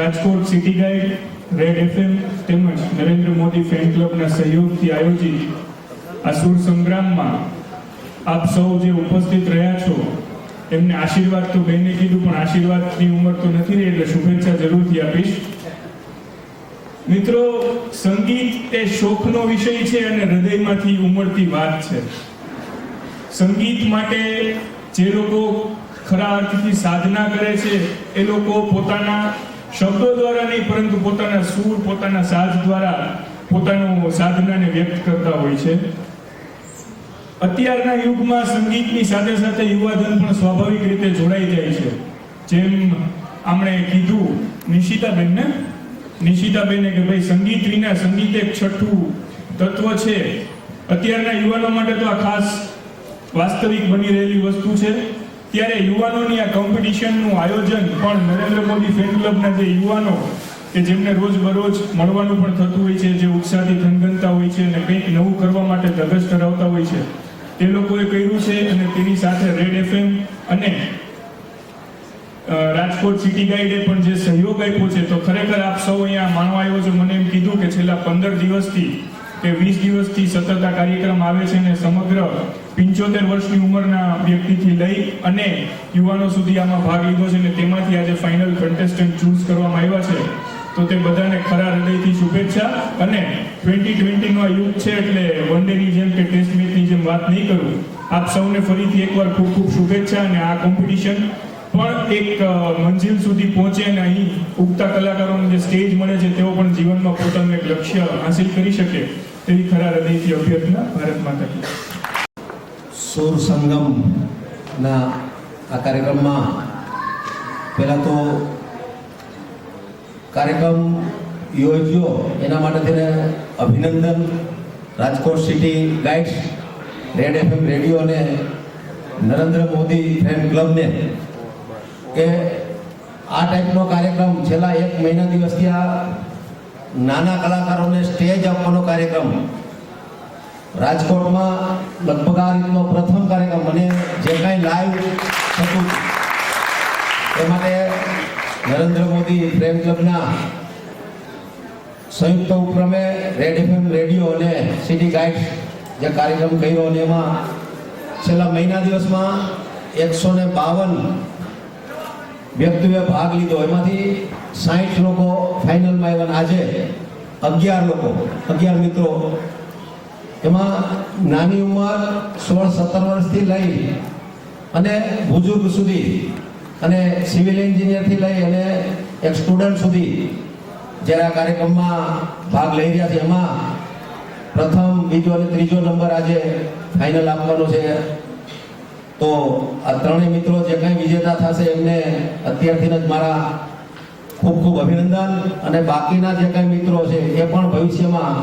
Rajkot city guide, red FM તેમજ Narendra Modi fan ક્લબના સહયોગથી આયોજિત આ સુર સંગ્રામમાં આપ સૌ જે ઉપસ્થિત રહ્યા છો એમને આશીર્વાદ તો બેને કીધું, પણ આશીર્વાદની ઉંમર તો નથી રહી, એટલે શુભેચ્છા જરૂરથી આપીશ. મિત્રો, સંગીત એ શોખનો વિષય છે અને હૃદયમાંથી ઉમળતી વાત છે. સંગીત માટે જે લોકો ખરા અર્થથી સાધના કરે છે એ લોકો પોતાના શબ્દો દ્વારા નહીં, પરંતુ પોતાના સૂર, પોતાના સાજ દ્વારા પોતાનું સાધનાને વ્યક્ત કરતા હોય છે. અત્યારના યુગમાં સંગીતની સાથે સાથે યુવાધન પણ સ્વાભાવિક રીતે જોડાઈ જાય છે. જેમ આમણે કીધું નિશિતાબેને કે ભાઈ સંગીત વિના સંગીત એક છઠ્ઠું તત્વ છે. અત્યારના યુવાનો માટે તો આ ખાસ વાસ્તવિક બની રહેલી વસ્તુ છે. ત્યારે યુવાનોની આ કોમ્પિટિશનનું આયોજન પણ નરેન્દ્ર મોદી ફેન ક્લબના જે યુવાનો કે જેમને રોજ બરોજ મળવાનું પણ થતું હોય છે, જે ઉત્સાહથી થનગનતા હોય છે અને કંઈક નવું કરવા માટે ધગશ ધરાવતા હોય છે, તે લોકોએ કર્યું છે. અને તેની સાથે રેડ એફએમ અને રાજકોટ સિટી ગાઈડે પણ જે સહયોગ આપ્યો છે. તો ખરેખર આપ સૌ અહીંયા માણવા આવ્યો છો. મને એમ કીધું કે છેલ્લા 15 દિવસથી કે 20 દિવસથી સતત આ કાર્યક્રમ આવે છે અને સમગ્ર 75 વર્ષની ઉંમરના વ્યક્તિથી લઈ અને યુવાનો સુધી આમાં ભાગ લીધો છે અને તેમાંથી આજે ફાઇનલ કન્ટેસ્ટન્ટ ચૂઝ કરવામાં આવ્યા છે. તો તે બધાને ખરા હૃદયથી શુભેચ્છા. અને 2020નો આ યુગ છે એટલે વન ડેની જેમ કે ટેસ્ટ મેચની જેમ વાત નહીં કરું. આપ સૌને ફરીથી એકવાર ખૂબ ખૂબ શુભેચ્છા. અને આ કોમ્પિટિશન પણ એક મંજિલ સુધી પહોંચે અને અહીં ઉગતા કલાકારોને જે સ્ટેજ મળે છે તેઓ પણ જીવનમાં પોતાનું એક લક્ષ્ય હાંસિલ કરી શકે તેવી ખરા હૃદયથી અભ્યર્થના. ભારત માતા કી. સુર સંગમના આ કાર્યક્રમમાં પહેલાં તો કાર્યક્રમ યોજ્યો એના માટે તેને અભિનંદન. Rajkot city guides, red FM radio અને નરેન્દ્ર મોદી ફેન ક્લબને કે આ ટાઈપનો કાર્યક્રમ છેલ્લા 1 મહિના દિવસથી આ નાના કલાકારોને સ્ટેજ આપવાનો કાર્યક્રમ રાજકોટમાં લગભગ આ રીતનો પ્રથમ કાર્યક્રમ મને જે કાંઈ લાઈવ થતું એ માટે નરેન્દ્ર મોદી ફેન ક્લબના સંયુક્ત ઉપક્રમે રેડ એફએમ રેડિયો અને સિટી ગાઈડ્સ જે કાર્યક્રમ કર્યો અને એમાં છેલ્લા મહિના દિવસમાં 152 વ્યક્તિઓએ ભાગ લીધો. એમાંથી 60 લોકો ફાઇનલમાં આવ્યા. આજે 11 મિત્રો, એમાં નાની ઉંમર 16-17 વર્ષથી લઈ અને બુઝુર્ગ સુધી અને સિવિલ એન્જિનિયરથી લઈ અને એક સ્ટુડન્ટ સુધી જ્યારે આ કાર્યક્રમમાં ભાગ લઈ રહ્યા છે. એમાં પ્રથમ, બીજો અને ત્રીજો નંબર આજે ફાઇનલ આપવાનો છે. તો આ ત્રણેય મિત્રો જે કંઈ વિજેતા થશે એમને અત્યારથી જ મારા ખૂબ ખૂબ અભિનંદન. અને બાકીના જે કંઈ મિત્રો છે એ પણ ભવિષ્યમાં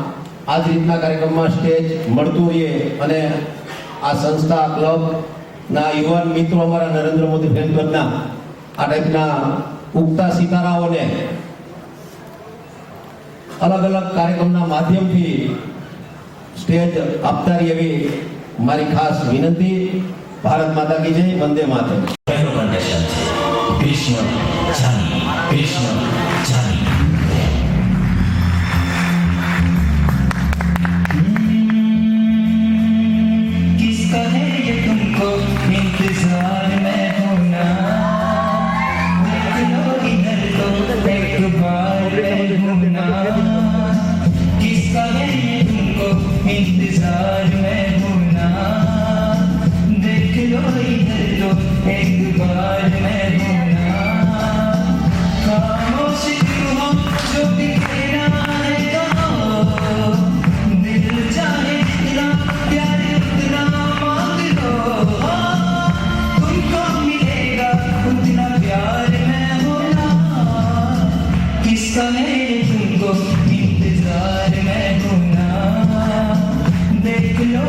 આ જ રીતના કાર્યક્રમમાં સ્ટેજ મળતું રહે અને આ સંસ્થા ક્લબના યુવાન મિત્રો અમારા નરેન્દ્ર મોદી ફેન ક્લબના આ ટાઈપના ઉગતા સિતારાઓને અલગ અલગ કાર્યક્રમના માધ્યમથી સ્ટેજ આપતા રહી એવી મારી ખાસ વિનંતી. ભારત માતા કી જય. વંદે માતરમ. પહેલો કન્ડિશન છે કૃષ્ણ જાની, કૃષ્ણ જાની. किसका है ये तुमको इंतजार में होना, देख लो इधर तो एक बार होना. किसका है ये तुमको इंतजार में होना, देख लो इधर तो एक बार में होना. खामोश क्यों हो जो भी कहना है कहो, दिल चाहे जितना प्यार उतना मांग लो, तुमको मिलेगा उतना प्यार में होना. किसका है तुमको इंतजार में होना, देख लो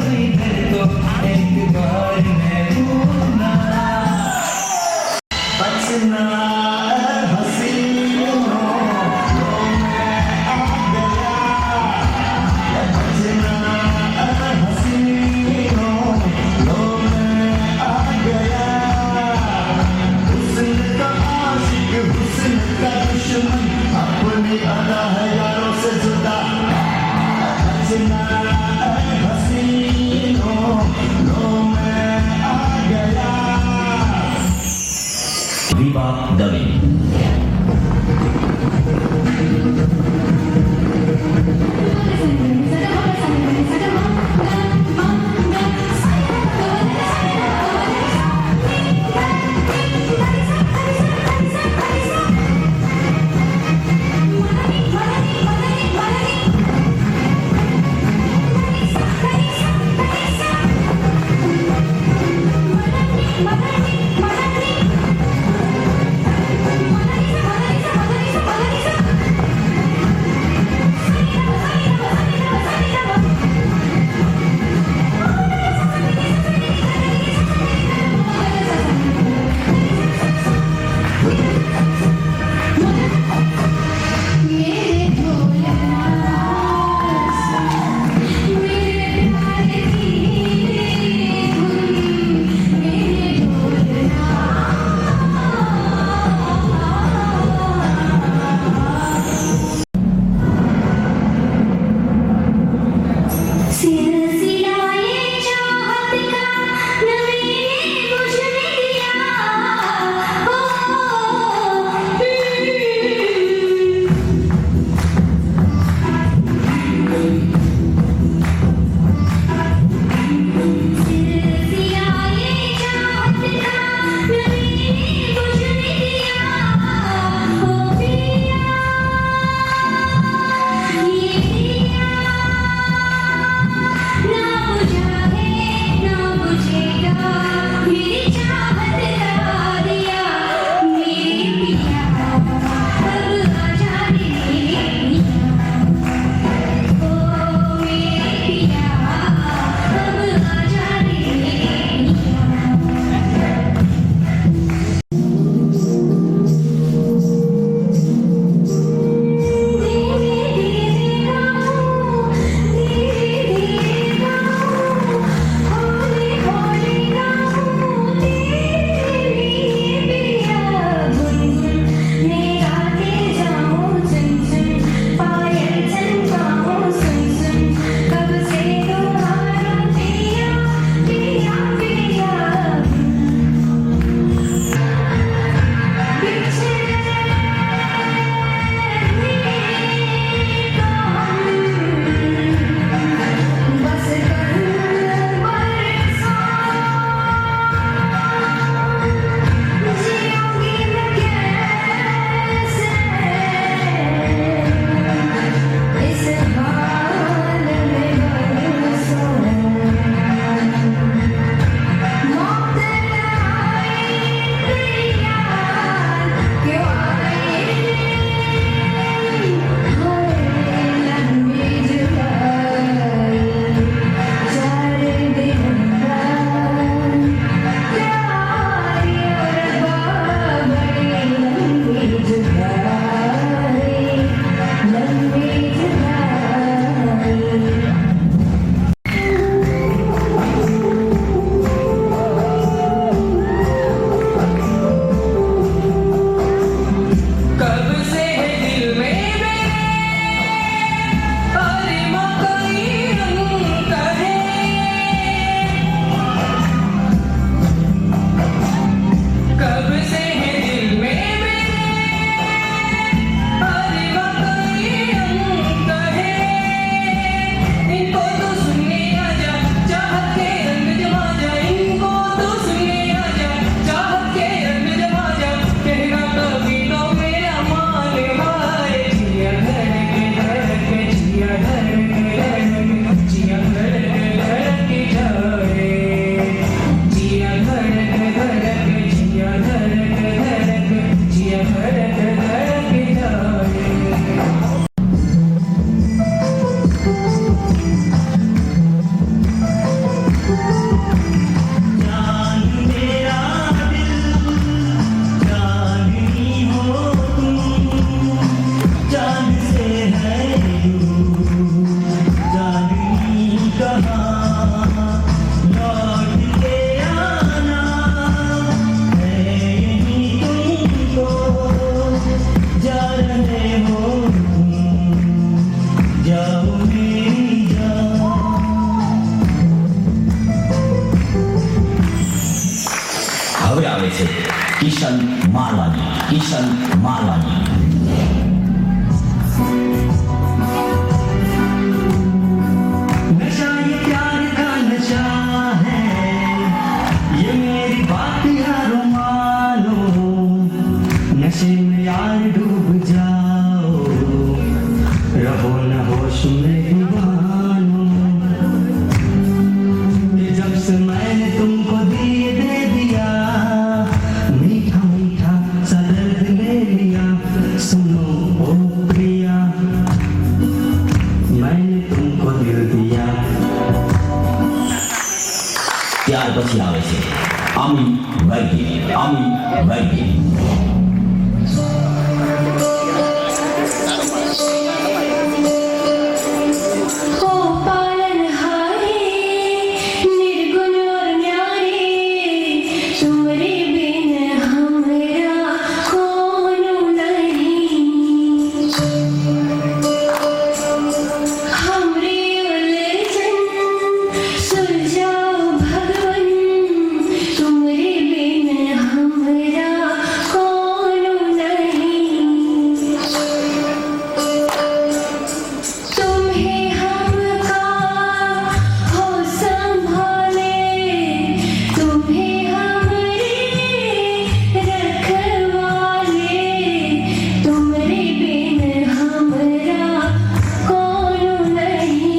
છે કિશન માલવાની, કિશન માલવાની. नशा ये प्यार का नशा है, ये मेरी बात यारो मानो, नशे में यार डूब जाओ, रहो न होश में दीवानो. ये जब से मैंने तुमको दिए दे दिया, मीठा मीठा सा दर्द ले लिया. सुनो ओ प्रिया, मैंने तुमको दिल दिया. ત્યાર પછી આવે છે અમી વૈદ્ય, અમી વૈદ્ય. हो पालनहारे निर्गुण और न्यारे, तुमरे बिन हमरा कोनो नहीं. हमरे उलझन सुलझाओ भगवन, तुमरे बिन हमरा कोनो नहीं. तुम्हें हमका हो संभाले, तुम्हें हमरे रखवाले, तुमरे बिन हमरा कोनो नहीं.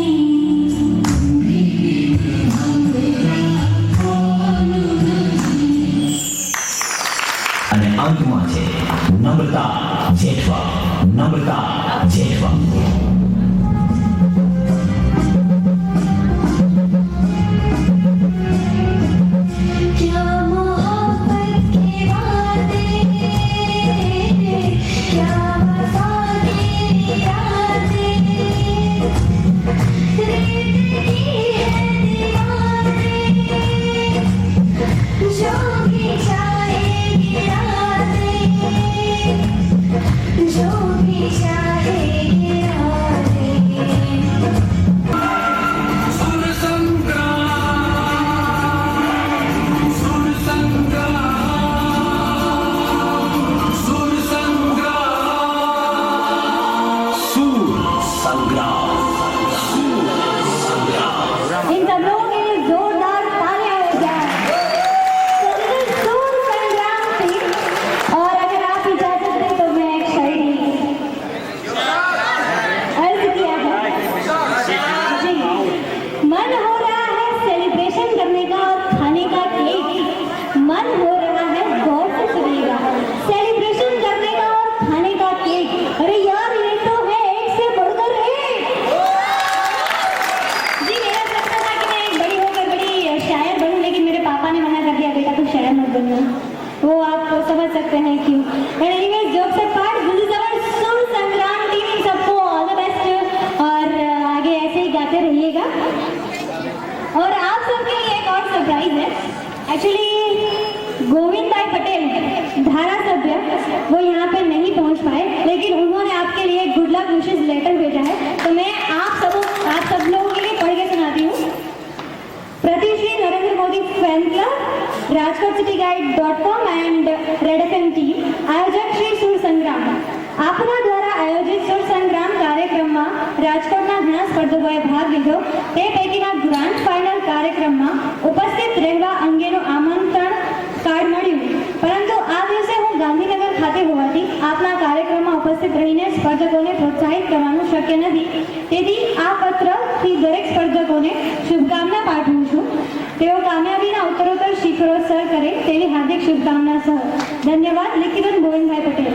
અને અંતમાં છે નમ્રતા જેઠવા, નમ્રતા જેઠવા. क्या मोहब्बत के वादे, क्या वफा के इरादे, जिंदगी है दीवाने, जो भी चाहे गिरा दे, जो भी चाहे गिरा दे. इन सब लोगों के लिए जोरदार तालियां हो जाए. तो दिस इज सूर संग्राम थी. और अगर आप इजाजत दें तो मैं एक शायरी अर्ज किया है. जी, मन हो रहा है सेलिब्रेशन करने का और खाने का केक. मन हो रहा है गौर से सुनिएगा, सेलिब्रेशन करने का और खाने का केक. अरे यार ये तो है एक से बढ़कर एक. जी मेरा सपना था कि मैं एक बड़ी होकर बड़ी शायर बनूं, लेकिन मेरे पापा ने मना कर दिया, बेटा तू शायर मत बनना. वो आप समझ सकते हैं क्यों. And anyways jokes apart, this is our Sur Sangram team. सबको ऑल द बेस्ट और आगे ऐसे ही गाते रहिएगा. और आप सबके लिए एक और सरप्राइज है. एक्चुअली गोविंद भाई पटेल धारासभ्य वो यहाँ पे नहीं पहुँच पाए, लेकिन उन्होंने आपके लिए गुड लक विशेस लेटर भेजा है. तो मैं आप सब लोगों के लिए पढ़ के सुनाती हूँ. प्रतिश्री Narendra Modi fan club, Rajkot city guide dot com and red FM team, આયોજક શ્રી સુર સંગ્રામ. આપના દ્વારા આયોજિત સુર સંગ્રામ કાર્યક્રમમાં રાજકોટના ઘણા સ્પર્ધકોએ ભાગ લીધો. તે પૈકીના ગ્રાન્ડ ફાઇનલ કાર્યક્રમમાં ઉપસ્થિત રહેવા અંગેનું આમંત્રણ કાર્ડ મળ્યું, પરંતુ આ દિવસે હું ગાંધીનગર ખાતે હોવાથી આપના કાર્યક્રમમાં ઉપસ્થિત રહીને સ્પર્ધકોને પ્રોત્સાહિત કરવાનું શક્ય નથી. તેથી આ પત્રથી દરેક સ્પર્ધકોને શુભકામના પાઠવું છું. તેઓ કામયાબીના ઉત્તરોત્તર શિખરો સર કરે તેવી હાર્દિક શુભકામના સહ. ધન્યવાદ. લિખિતન ગોવિંદભાઈ પટેલ.